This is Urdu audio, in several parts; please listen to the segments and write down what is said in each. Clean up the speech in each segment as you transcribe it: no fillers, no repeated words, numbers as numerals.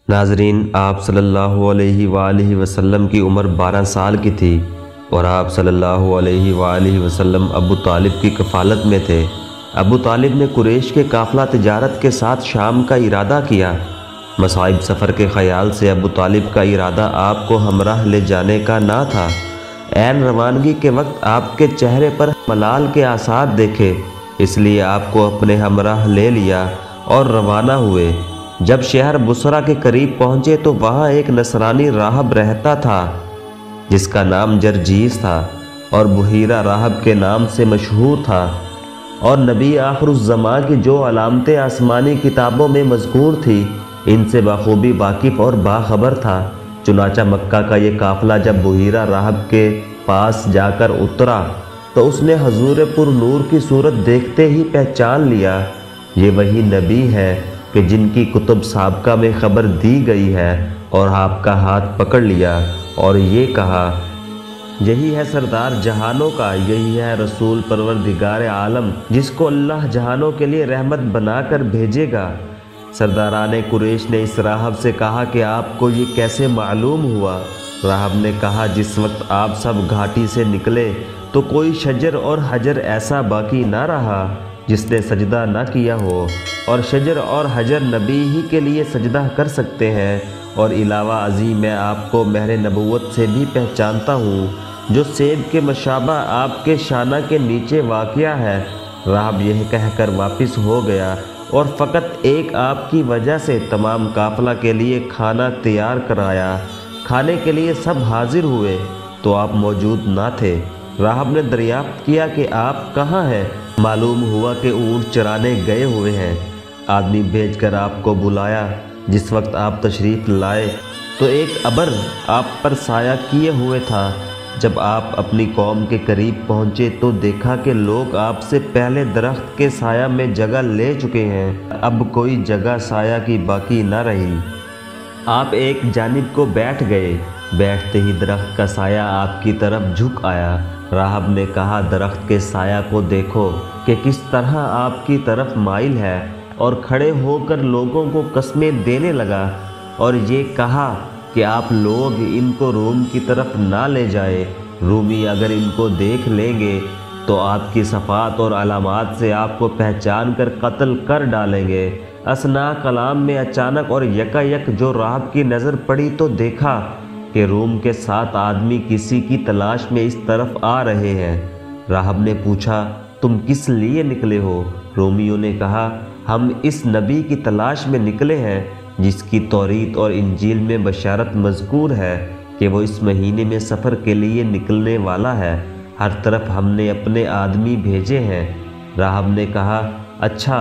ناظرین، آپ صلی اللہ علیہ وآلہ وسلم کی عمر 12 سال کی تھی اور آپ صلی اللہ علیہ وآلہ وسلم ابو طالب کی کفالت میں تھے۔ ابو طالب نے قریش کے قافلہ تجارت کے ساتھ شام کا ارادہ کیا۔ مصائب سفر کے خیال سے ابو طالب کا ارادہ آپ کو ہمراہ لے جانے کا نہ تھا۔ عین روانگی کے وقت آپ کے چہرے پر ملال کے آثار دیکھے، اس لیے آپ کو اپنے ہمراہ لے لیا اور روانہ ہوئے۔ جب شہر بصرہ کے قریب پہنچے تو وہاں ایک نصرانی راہب رہتا تھا جس کا نام جرجیس تھا اور بحیرہ راہب کے نام سے مشہور تھا، اور نبی آخر الزماں کی جو علامتیں آسمانی کتابوں میں مذکور تھی ان سے بخوبی واقف اور باخبر تھا۔ چنانچہ مکہ کا یہ قافلہ جب بحیرہ راہب کے پاس جا کر اترا تو اس نے حضور پر نور کی صورت دیکھتے ہی پہچان لیا، یہ وہی نبی ہے کہ جن کی کتب سابقہ میں خبر دی گئی ہے، اور آپ کا ہاتھ پکڑ لیا اور یہ کہا، یہی ہے سردار جہانوں کا، یہی ہے رسول پروردگار عالم جس کو اللہ جہانوں کے لیے رحمت بنا کر بھیجے گا۔ سرداران قریش نے اس راہب سے کہا کہ آپ کو یہ کیسے معلوم ہوا؟ راہب نے کہا، جس وقت آپ سب گھاٹی سے نکلے تو کوئی شجر اور حجر ایسا باقی نہ رہا جس نے سجدہ نہ کیا ہو، اور شجر اور حجر نبی ہی کے لیے سجدہ کر سکتے ہیں، اور علاوہ ازیں میں آپ کو مہر نبوت سے بھی پہچانتا ہوں جو سیب کے مشابہ آپ کے شانہ کے نیچے واقع ہے۔ راہب یہ کہہ کر واپس ہو گیا اور فقط ایک آپ کی وجہ سے تمام قافلہ کے لیے کھانا تیار کرایا۔ کھانے کے لیے سب حاضر ہوئے تو آپ موجود نہ تھے۔ راہب نے دریافت کیا کہ آپ کہاں ہیں؟ معلوم ہوا کہ اونٹ چرانے گئے ہوئے ہیں۔ آدمی بھیج کر آپ کو بلایا۔ جس وقت آپ تشریف لائے تو ایک ابر آپ پر سایہ کیے ہوئے تھا۔ جب آپ اپنی قوم کے قریب پہنچے تو دیکھا کہ لوگ آپ سے پہلے درخت کے سایہ میں جگہ لے چکے ہیں، اب کوئی جگہ سایہ کی باقی نہ رہی۔ آپ ایک جانب کو بیٹھ گئے، بیٹھتے ہی درخت کا سایہ آپ کی طرف جھک آیا۔ راہب نے کہا، درخت کے سایہ کو دیکھو کہ کس طرح آپ کی طرف مائل ہے، اور کھڑے ہو کر لوگوں کو قسمیں دینے لگا اور یہ کہا کہ آپ لوگ ان کو روم کی طرف نہ لے جائیں، رومی اگر ان کو دیکھ لیں گے تو آپ کی صفات اور علامات سے آپ کو پہچان کر قتل کر ڈالیں گے۔ اثناء کلام میں اچانک اور یکایک جو راہب کی نظر پڑی تو دیکھا کہ روم کے 7 آدمی کسی کی تلاش میں اس طرف آ رہے ہیں۔ راہب نے پوچھا، تم کس لیے نکلے ہو؟ رومیوں نے کہا، ہم اس نبی کی تلاش میں نکلے ہیں جس کی توریت اور انجیل میں بشارت مذکور ہے کہ وہ اس مہینے میں سفر کے لیے نکلنے والا ہے، ہر طرف ہم نے اپنے آدمی بھیجے ہیں۔ راہب نے کہا، اچھا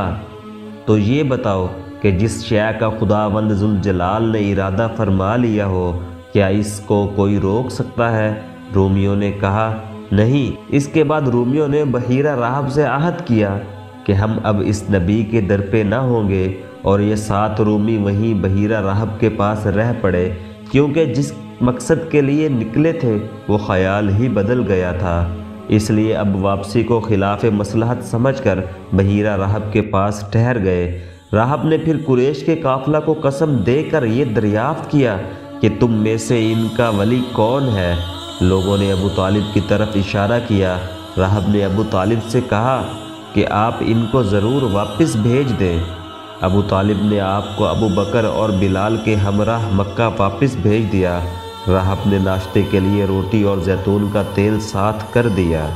تو یہ بتاؤ کہ جس شے کا خداوند ذوالجلال نے ارادہ فرما لیا ہو، کیا اس کو کوئی روک سکتا ہے؟ رومیوں نے کہا، نہیں۔ اس کے بعد رومیوں نے بحیرہ راہب سے عہد کیا کہ ہم اب اس نبی کے در پہ نہ ہوں گے، اور یہ 7 رومی وہیں بحیرہ راہب کے پاس رہ پڑے، کیونکہ جس مقصد کے لیے نکلے تھے وہ خیال ہی بدل گیا تھا، اس لیے اب واپسی کو خلاف مصلحت سمجھ کر بحیرہ راہب کے پاس ٹھہر گئے۔ راہب نے پھر قریش کے قافلہ کو قسم دے کر یہ دریافت کیا کہ تم میں سے ان کا ولی کون ہے؟ لوگوں نے ابو طالب کی طرف اشارہ کیا۔ راہب نے ابو طالب سے کہا کہ آپ ان کو ضرور واپس بھیج دیں۔ ابو طالب نے آپ کو ابو بکر اور بلال کے ہمراہ مکہ واپس بھیج دیا۔ راہب نے ناشتے کے لیے روٹی اور زیتون کا تیل ساتھ کر دیا۔